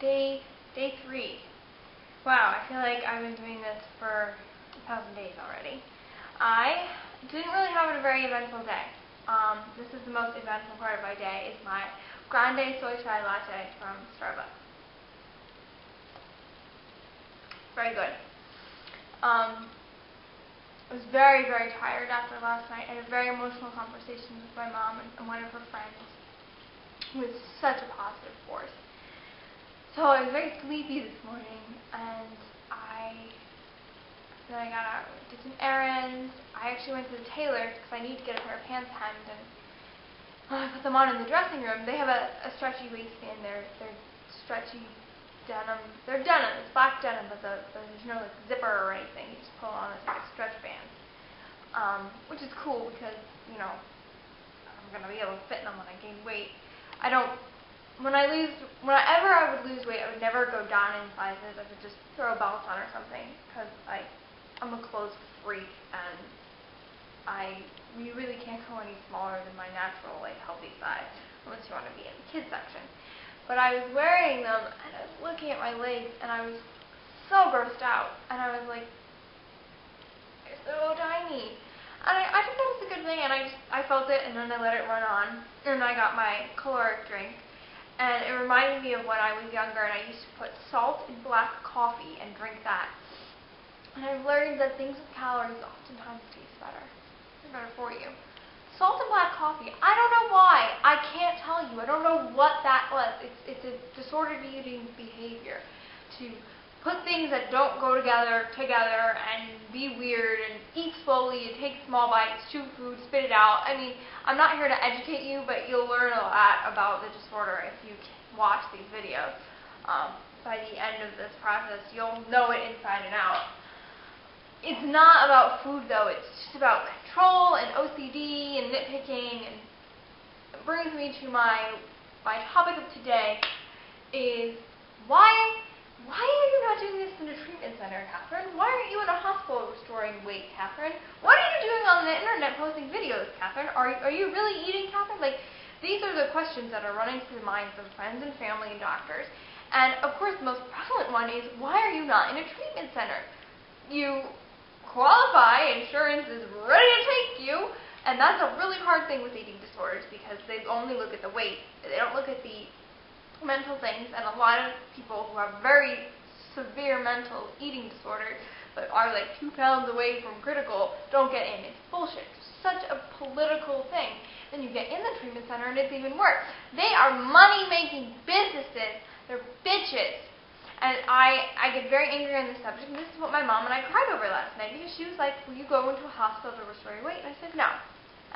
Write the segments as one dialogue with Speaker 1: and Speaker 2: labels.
Speaker 1: Day 3. Wow, I feel like I've been doing this for 1,000 days already. I didn't really have a very eventful day. This is the most eventful part of my day, is my grande soy chai latte from Starbucks. Very good. I was very, very tired after last night. I had a very emotional conversation with my mom and one of her friends, who is such a positive force. So I was very sleepy this morning, and then I got out, did some errands. I actually went to the tailor because I need to get a pair of pants hemmed, and I put them on in the dressing room. They have a stretchy waistband. They're stretchy denim. They're denim. It's black denim, but there's no like zipper or anything. You just pull on this like a stretch band, which is cool because I'm gonna be able to fit in them when I gain weight. Whenever I would lose weight, I would never go down in sizes. I would just throw a belt on or something because I'm a clothes freak, and you really can't go any smaller than my natural, healthy size unless you want to be in the kids section. But I was wearing them, and I was looking at my legs, and I was so grossed out, and I was like, they're so tiny. And I think that was a good thing, and I felt it, and then I let it run on, and I got my caloric drink. And it reminded me of when I was younger and I used to put salt in black coffee and drink that. And I've learned that things with calories oftentimes taste better. They're better for you. Salt in black coffee, I don't know why. I can't tell you. I don't know what that was. It's a disordered eating behavior to put things that don't go together and be weird and eat slowly and take small bites, chew food, spit it out. I mean, I'm not here to educate you, but you'll learn a lot about the disorder if you watch these videos. By the end of this process, you'll know it inside and out. It's not about food, though. It's just about control and OCD and nitpicking. And it brings me to my topic of today is why are you not doing this in a treatment center, Catherine? Why aren't you in a hospital restoring weight, Catherine? What are you doing on the internet posting videos, Catherine? Are you really eating, Catherine? These are the questions that are running through the minds of friends and family and doctors. And, of course, the most prevalent one is, why are you not in a treatment center? You qualify, insurance is ready to take you, and that's a really hard thing with eating disorders because they only look at the weight. They don't look at the mental things, and a lot of people who have very severe mental eating disorders but are 2 pounds away from critical don't get in. It's bullshit. It's such a political thing. Then you get in the treatment center and it's even worse. They are money-making businesses. They're bitches. And I get very angry on this subject, and this is what my mom and I cried over last night because she was like, will you go into a hospital to restore your weight? And I said no.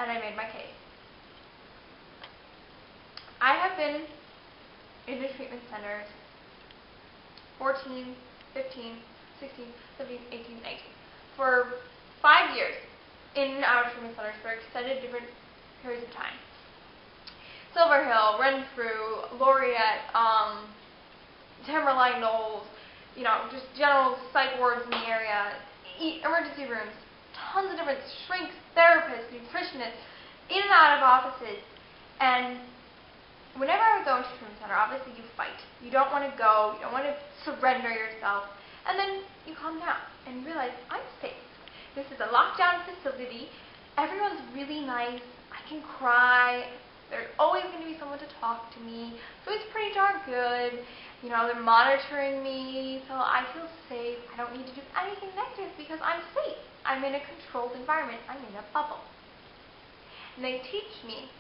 Speaker 1: And I made my case. I have been in the treatment centers 14, 15, 16, 17, 18, 19 for 5 years in and out of treatment centers for extended different periods of time. Silver Hill, Renfrew, Laureate, Tamerlane Knowles, just general psych wards in the area, emergency rooms, tons of different shrinks, therapists, nutritionists, in and out of offices. And whenever I would go into a treatment center, obviously you fight. You don't want to go. You don't want to surrender yourself. And then you calm down and you realize, I'm safe. This is a lockdown facility. Everyone's really nice. I can cry. There's always going to be someone to talk to me. So it's pretty darn good. They're monitoring me, so I feel safe. I don't need to do anything negative because I'm safe. I'm in a controlled environment. I'm in a bubble. And they teach me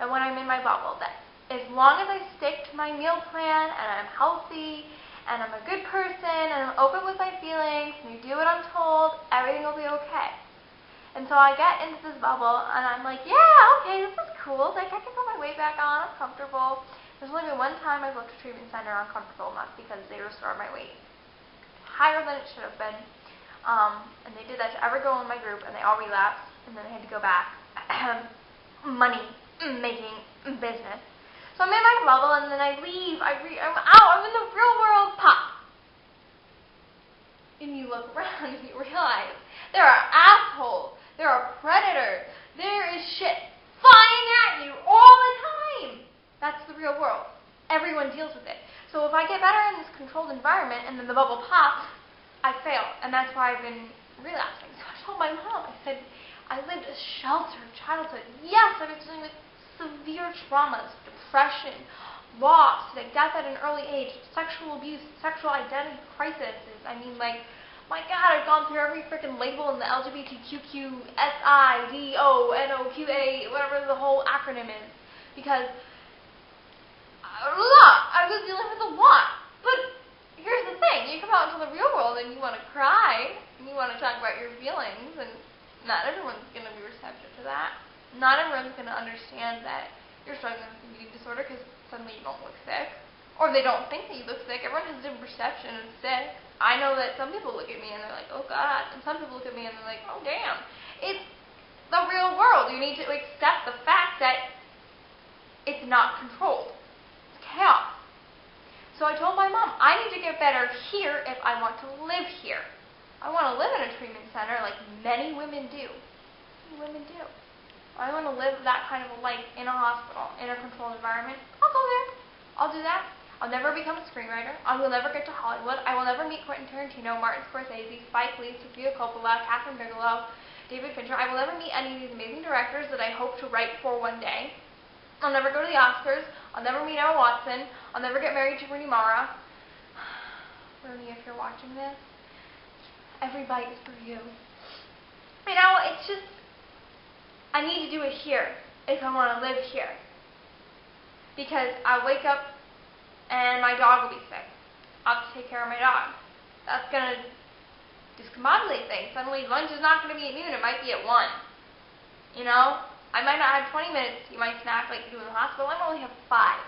Speaker 1: that when I'm in my bubble, that as long as I stick to my meal plan and I'm healthy and I'm a good person and I'm open with my feelings and I do what I'm told, everything will be okay. And so I get into this bubble and I'm like, yeah, okay, this is cool. I can put my weight back on. I'm comfortable. There's only been one time I've left a treatment center uncomfortable, and that's because they restored my weight higher than it should have been. And they did that to every girl in my group, and they all relapsed, and then they had to go back. Money making business. So I'm in my bubble, and then I leave. I'm out. I'm in the real world. Pop. And you look around and you realize there are assholes. There are predators. There is shit flying at you all the time. That's the real world. everyone deals with it. So if I get better in this controlled environment and then the bubble pops, I fail. And that's why I've been relapsing. So I told my mom, I said, I lived a sheltered childhood. Yes, I was dealing with severe traumas, depression, loss, like death at an early age, sexual abuse, sexual identity crises. I mean, like, my God, I've gone through every freaking label in the LGBTQQSIDONOQA, whatever the whole acronym is. Because I was dealing with a lot. But here's the thing. You come out into the real world and you want to cry, and you want to talk about your feelings, and not everyone's going to be receptive to that. Not everyone's going to understand that you're struggling with an eating disorder because suddenly you don't look sick. Or they don't think that you look sick. Everyone has a different perception of sick. I know that some people look at me and they're like, oh God. And some people look at me and they're like, oh damn. It's the real world. You need to accept the fact that it's not controlled. It's chaos. So I told my mom, I need to get better here if I want to live here. I want to live in a treatment center like many women do. Many women do. I want to live that kind of a life in a hospital, in a controlled environment. I'll go there. I'll do that. I'll never become a screenwriter. I will never get to Hollywood. I will never meet Quentin Tarantino, Martin Scorsese, Spike Lee, Sofia Coppola, Catherine Bigelow, David Fincher. I will never meet any of these amazing directors that I hope to write for one day. I'll never go to the Oscars. I'll never meet Emma Watson. I'll never get married to Rooney Mara. Rooney, if you're watching this, every bite is for you. You know, it's just, I need to do it here if I want to live here. Because I wake up and my dog will be sick. I'll have to take care of my dog. That's going to discombobulate things. Suddenly lunch is not going to be at noon. It might be at 1. You know? I might not have 20 minutes to eat my snack like you do in the hospital. I might only have 5.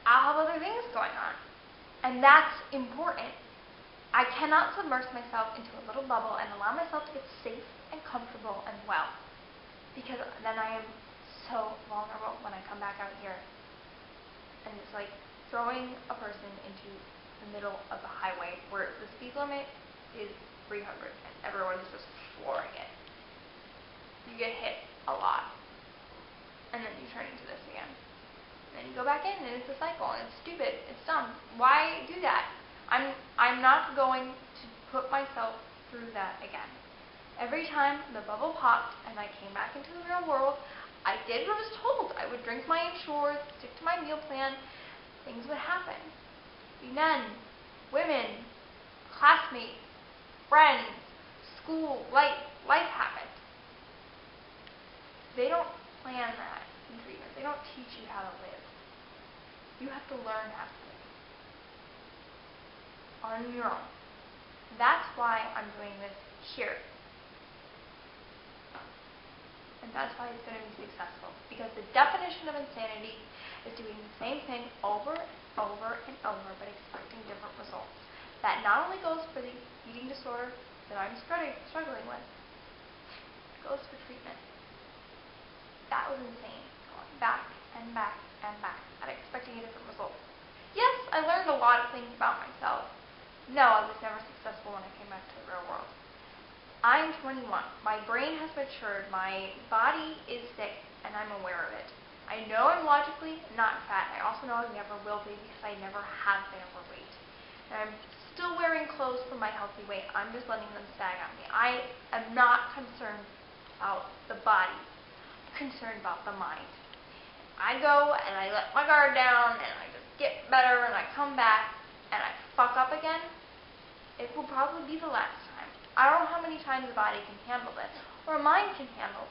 Speaker 1: I'll have other things going on. And that's important. I cannot submerge myself into a little bubble and allow myself to get safe and comfortable and well. Because then I am so vulnerable when I come back out here. And it's like throwing a person into the middle of the highway where the speed limit is 300 and everyone is just flooring it. You get hit a lot. And then you turn into this again. And then you go back in and it's a cycle and it's stupid. It's dumb. Why do that? I'm not going to put myself through that again. Every time the bubble popped and I came back into the real world, I did what I was told. I would drink my Ensures, stick to my meal plan. Things would happen. Men, women, classmates, friends, school, life happens. They don't plan that in treatment. They don't teach you how to live. You have to learn how to live on your own. That's why I'm doing this here. And that's why it's going to be successful. Because the definition of insanity is doing the same thing over and over and over, but expecting different results. That not only goes for the eating disorder that I'm struggling with, it goes for treatment. That was insane. Going back and back and back and expecting a different result. Yes, I learned a lot of things about myself. No, I was never successful when I came back to the real world. I'm 21. My brain has matured. My body is sick, and I'm aware of it. I know I'm logically not fat. I also know I never will be because I never have been overweight. And I'm still wearing clothes for my healthy weight. I'm just letting them sag on me. I am not concerned about the body. I'm concerned about the mind. I go and I let my guard down and I just get better and I come back and I fuck up again. It will probably be the last time. I don't know how many times the body can handle this, or a mind can handle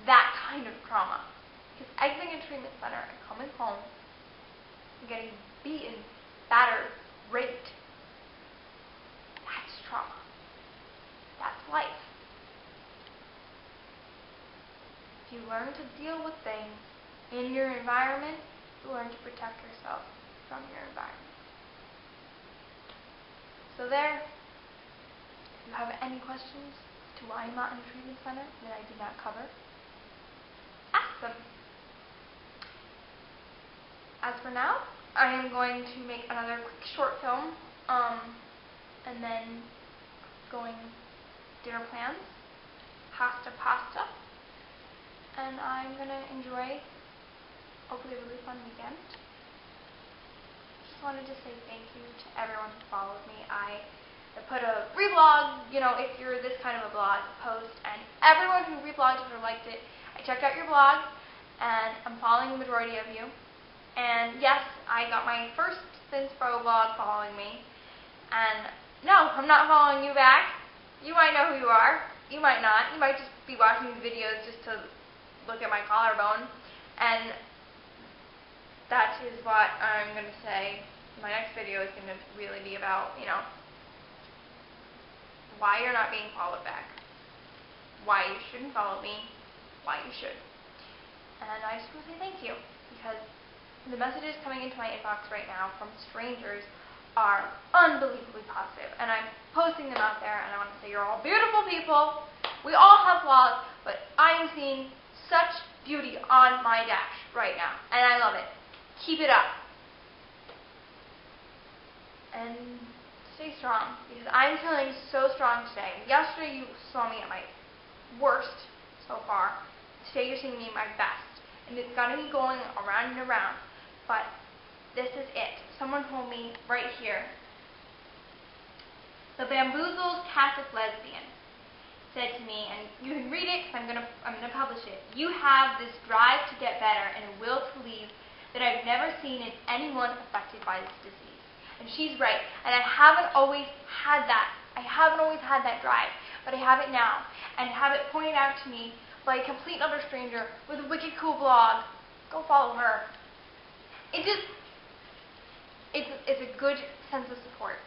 Speaker 1: that kind of trauma. Because exiting a treatment center and coming home and getting beaten, battered, raped, that's trauma. That's life. If you learn to deal with things in your environment, you learn to protect yourself from your environment. So there. If you have any questions to why I'm not in a treatment center that I did not cover, ask them. As for now, I am going to make another quick short film, and then going dinner plans, pasta, and I'm going to enjoy hopefully a really fun weekend. Just wanted to say thank you to everyone who followed me. I put a reblog, if you're this kind of a blog, post, and everyone who reblogged it or liked it, I checked out your blog, and I'm following the majority of you. And yes, I got my first Pro blog following me, and no, I'm not following you back. You might know who you are. You might not. You might just be watching these videos just to look at my collarbone, and that is what I'm going to say. My next video is going to really be about, why you're not being followed back, why you shouldn't follow me, why you should. And I just want to say thank you, because the messages coming into my inbox right now from strangers are unbelievably positive, and I'm posting them out there, and I want to say you're all beautiful people. We all have flaws, but I am seeing such beauty on my dash right now, and I love it. Keep it up. And stay strong, because I'm feeling so strong today. Yesterday you saw me at my worst so far. Today you're seeing me at my best. And it's going to be going around and around. But this is it. Someone told me right here, the bamboozled Catholic lesbian said to me, and you can read it because I'm gonna publish it. You have this drive to get better and a will to leave that I've never seen in anyone affected by this disease. And she's right. And I haven't always had that. I haven't always had that drive, but I have it now. And have it pointed out to me by a complete utter stranger with a wicked cool blog. Go follow her. It's a good sense of support.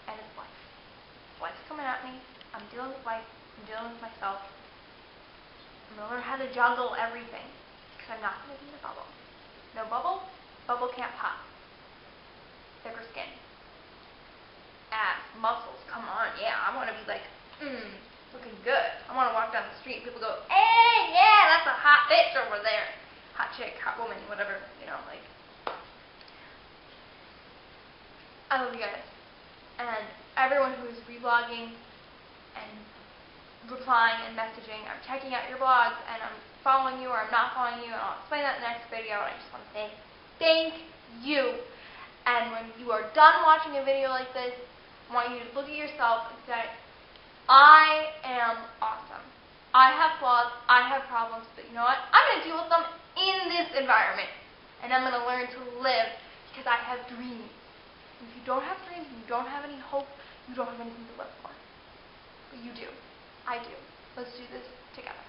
Speaker 1: And it's life. Life's coming at me. I'm dealing with life. I'm dealing with myself. I'm going to learn how to juggle everything, because I'm not going to be in a bubble. No bubble. Bubble can't pop. Thicker skin. Abs. Muscles. Come on. Yeah, I want to be like, looking good. I want to walk down the street and people go, hey, yeah, that's a hot bitch over there. Hot chick, hot woman, whatever, like. I love you guys. And everyone who's reblogging and replying and messaging, I'm checking out your blogs, and I'm following you or I'm not following you, and I'll explain that in the next video. And I just want to say thank you. And when you are done watching a video like this, I want you to look at yourself and say, I am awesome. I have flaws, I have problems, but you know what? I'm going to deal with them in this environment. And I'm going to learn to live, because I have dreams. And if you don't have dreams and you don't have any hope, you don't have anything to live for. But you do. I do. Let's do this together.